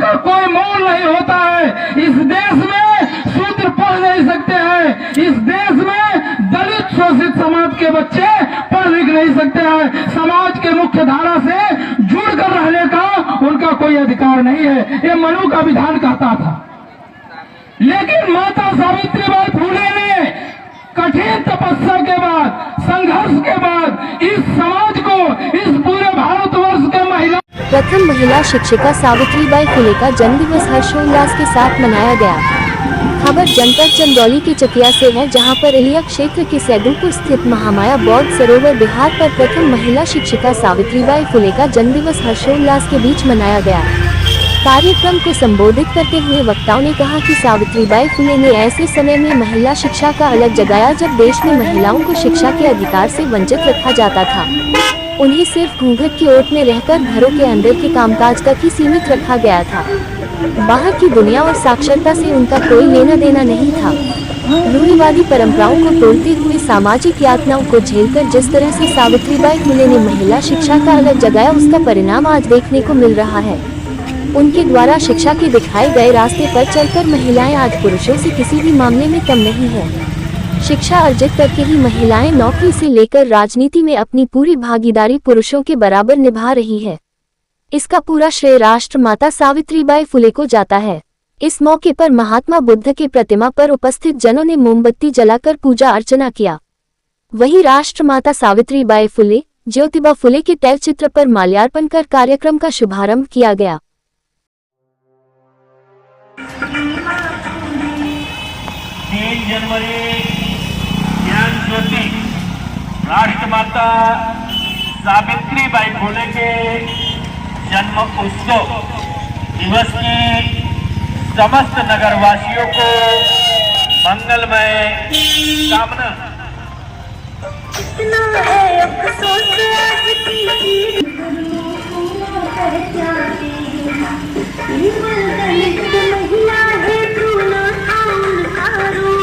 का कोई मोल नहीं होता है। इस देश में शूद्र पढ़ नहीं सकते हैं, इस देश में दलित शोषित समाज के बच्चे पढ़ लिख नहीं सकते हैं, समाज के मुख्य धारा से जुड़कर रहने का उनका कोई अधिकार नहीं है, ये मनु का विधान कहता था। लेकिन माता सावित्रीबाई फुले ने कठिन तपस्या के बाद, संघर्ष के बाद इस समाज को, इस पूरे भारतवर्ष के महिला प्रथम महिला शिक्षिका सावित्रीबाई फुले का जन्मदिवस हर्षोल्लास के साथ मनाया गया। खबर जनपद चंदौली के चकिया से है, जहां पर इलिया क्षेत्र के सैदुलपुर स्थित महामाया बौद्ध सरोवर बिहार पर प्रथम महिला शिक्षिका सावित्रीबाई फुले का जन्मदिवस हर्षोल्लास के बीच मनाया गया। कार्यक्रम को संबोधित करते हुए वक्ताओं ने कहा कि सावित्रीबाई फुले ने ऐसे समय में महिला शिक्षा का अलग जगाया जब देश में महिलाओं को शिक्षा के अधिकार से वंचित रखा जाता था। उन्हें सिर्फ घूंघट की ओट में रहकर घरों के अंदर के कामकाज तक ही सीमित रखा गया था। बाहर की दुनिया और साक्षरता से उनका कोई लेना देना नहीं था। रूढ़िवादी परंपराओं को तोड़ते हुए सामाजिक यातनाओं को झेलकर जिस तरह से सावित्रीबाई फुले ने महिला शिक्षा का अलग जगाया, उसका परिणाम आज देखने को मिल रहा है। उनके द्वारा शिक्षा के दिखाए गए रास्ते पर चलकर महिलाएं आज पुरुषों से किसी भी मामले में कम नहीं है। शिक्षा अर्जित करके ही महिलाएं नौकरी से लेकर राजनीति में अपनी पूरी भागीदारी पुरुषों के बराबर निभा रही है। इसका पूरा श्रेय राष्ट्र माता सावित्रीबाई फुले को जाता है। इस मौके पर महात्मा बुद्ध की प्रतिमा पर उपस्थित जनों ने मोमबत्ती जलाकर पूजा अर्चना किया। वहीं राष्ट्र माता सावित्रीबाई फुले, ज्योतिबा फुले के तैलचित्र पर माल्यार्पण कर कार्यक्रम का शुभारंभ किया गया। 3 जनवरी ज्ञान ज्योति राष्ट्रमाता सावित्रीबाई फुले के जन्म उत्सव दिवस की समस्त नगरवासियों को मंगलमय कामना। इतना है अफसोस आज की महिला है तूना करो,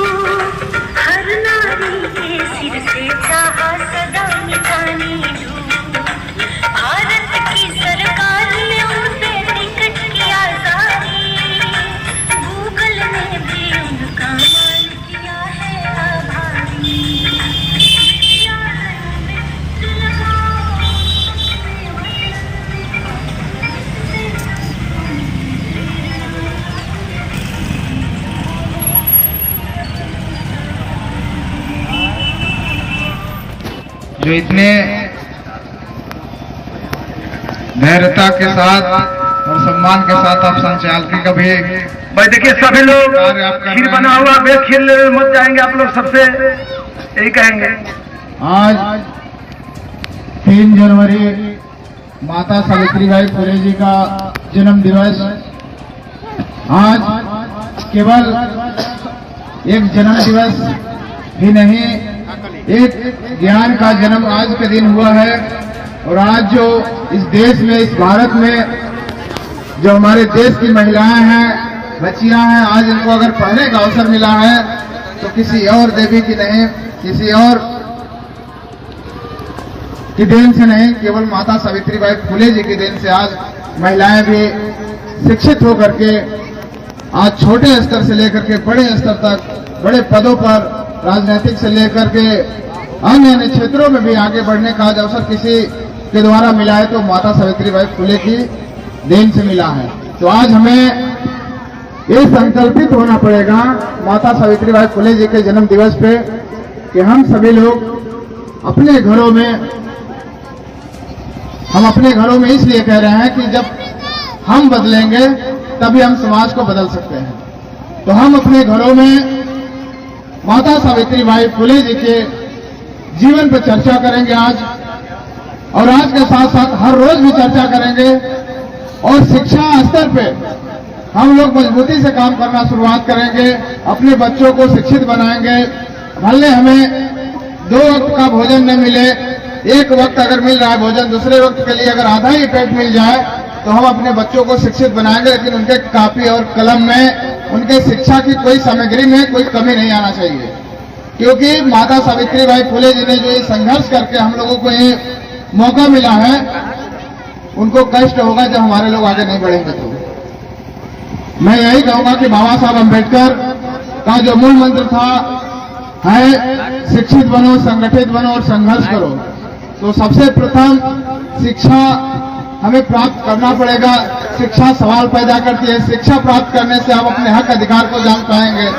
हर नारी के सिर से चाहा सदा मिटाने दो। भारत की सरकार ने उन पे टिकट किया जारी, गूगल ने भी उनका मान किया है आभारी। जो इतने धैर्यता के साथ और सम्मान के साथ आप संचालकी का भी भाई देखिए, सभी लोग खीर बना हुआ वे खीर लेने मत जाएंगे, आप लोग सबसे यही कहेंगे। आज 3 जनवरी माता सावित्रीबाई फुले जी का जन्म दिवस। आज केवल एक जन्म दिवस ही नहीं, एक ज्ञान का जन्म आज के दिन हुआ है। और आज जो इस देश में, इस भारत में जो हमारे देश की महिलाएं हैं, बच्चियां हैं, आज इनको अगर पढ़ने का अवसर मिला है तो किसी और देवी की नहीं, किसी और की देन से नहीं, केवल माता सावित्रीबाई फुले जी की देन से आज महिलाएं भी शिक्षित होकर के आज छोटे स्तर से लेकर के बड़े स्तर तक, बड़े पदों पर, राजनीतिक से लेकर के अन्य अन्य क्षेत्रों में भी आगे बढ़ने का आज अवसर किसी के द्वारा मिला है तो माता सावित्रीबाई फुले की देन से मिला है। तो आज हमें ये संकल्पित होना पड़ेगा माता सावित्रीबाई फुले जी के जन्म दिवस पे कि हम सभी लोग अपने घरों में इसलिए कह रहे हैं कि जब हम बदलेंगे तभी हम समाज को बदल सकते हैं। तो हम अपने घरों में माता सावित्रीबाई फुले जी के जीवन पर चर्चा करेंगे आज, और आज के साथ साथ हर रोज भी चर्चा करेंगे। और शिक्षा स्तर पे हम लोग मजबूती से काम करना शुरुआत करेंगे, अपने बच्चों को शिक्षित बनाएंगे। भले हमें 2 वक्त का भोजन न मिले, 1 वक्त अगर मिल रहा है भोजन, दूसरे वक्त के लिए अगर आधा ही पेट मिल जाए तो हम अपने बच्चों को शिक्षित बनाएंगे। लेकिन उनके कॉपी और कलम में, उनके शिक्षा की कोई सामग्री में कोई कमी नहीं आना चाहिए, क्योंकि माता सावित्रीबाई फुले जी ने जो ये संघर्ष करके हम लोगों को ये मौका मिला है, उनको कष्ट होगा जब हमारे लोग आगे नहीं बढ़ेंगे। मैं यही कहूंगा कि बाबा साहब अम्बेडकर का जो मूल मंत्र था है शिक्षित बनो, संगठित बनो और संघर्ष करो। तो सबसे प्रथम शिक्षा हमें प्राप्त करना पड़ेगा। शिक्षा सवाल पैदा करती है। शिक्षा प्राप्त करने से आप अपने हक अधिकार को जान पाएंगे।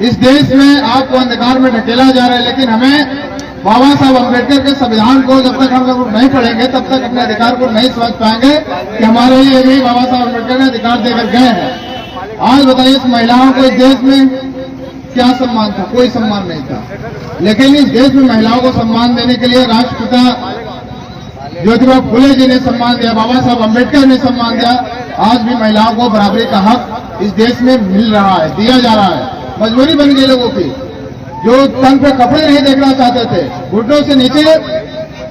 इस देश में आपको अंधकार में ढकेला जा रहा है, लेकिन हमें बाबा साहब अम्बेडकर के संविधान को जब तक हम लोग नहीं पढ़ेंगे तब तक अपने अधिकार को नहीं समझ पाएंगे कि हमारे लिए भी बाबा साहब अम्बेडकर ने अधिकार देकर गए हैं। आज बताइए, इस महिलाओं को इस देश में क्या सम्मान था? कोई सम्मान नहीं था। लेकिन इस देश में महिलाओं को सम्मान देने के लिए राष्ट्रपिता ज्योतिबा फुले जी ने सम्मान दिया, बाबा साहब अम्बेडकर ने सम्मान दिया। आज भी महिलाओं को बराबरी का हक इस देश में मिल रहा है, दिया जा रहा है। मजबूरी बन गई लोगों की, जो तन पे कपड़े नहीं देखना चाहते थे, घुटनों से नीचे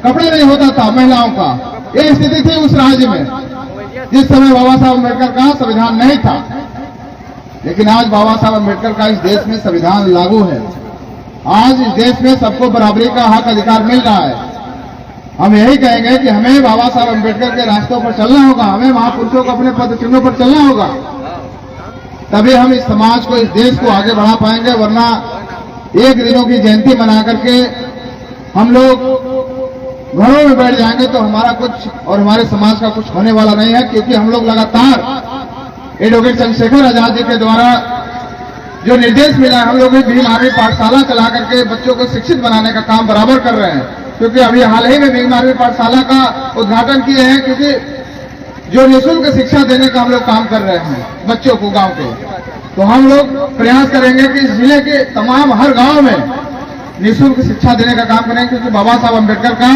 कपड़े नहीं होता था महिलाओं का। ये स्थिति थी उस राज्य में जिस समय बाबा साहब अम्बेडकर का संविधान नहीं था। लेकिन आज बाबा साहब अम्बेडकर का इस देश में संविधान लागू है। आज इस देश में सबको बराबरी का हक अधिकार मिल रहा है। हम यही कहेंगे कि हमें बाबा साहब अम्बेडकर के रास्तों पर चलना होगा, हमें महापुरुषों को अपने पद चिन्हों पर चलना होगा, तभी हम इस समाज को, इस देश को आगे बढ़ा पाएंगे। वरना एक दिनों की जयंती मना करके हम लोग घरों में बैठ जाएंगे तो हमारा कुछ और हमारे समाज का कुछ होने वाला नहीं है। क्योंकि हम लोग लगातार एडवोकेट चंद्रशेखर आजाद जी के द्वारा जो निर्देश मिला है, हम लोग भीम आर्मी पाठशाला चला करके बच्चों को शिक्षित बनाने का काम बराबर कर रहे हैं। क्योंकि अभी हाल ही में भीम आर्मी पाठशाला का उद्घाटन किए हैं, क्योंकि जो निःशुल्क शिक्षा देने का हम लोग काम कर रहे हैं बच्चों को गांव के। तो हम लोग प्रयास करेंगे कि जिले के तमाम हर गांव में निःशुल्क शिक्षा देने का काम करेंगे, क्योंकि बाबा साहब अम्बेडकर का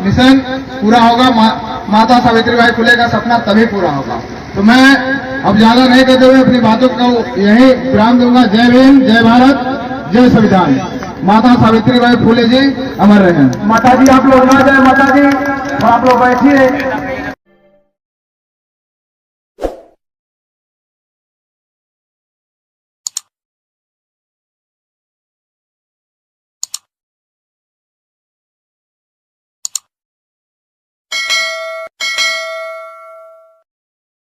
मिशन पूरा होगा, माता सावित्रीबाई फुले का सपना तभी पूरा होगा। तो मैं अब ज्यादा नहीं कहते हुए अपनी बातों को यही विराम दूंगा। जय भीम, जय भारत, जय संविधान। माता सावित्रीबाई फुले जी अमर रहे। माता जी आप लोग ना जाए, माता जी आप लोग बैठिए।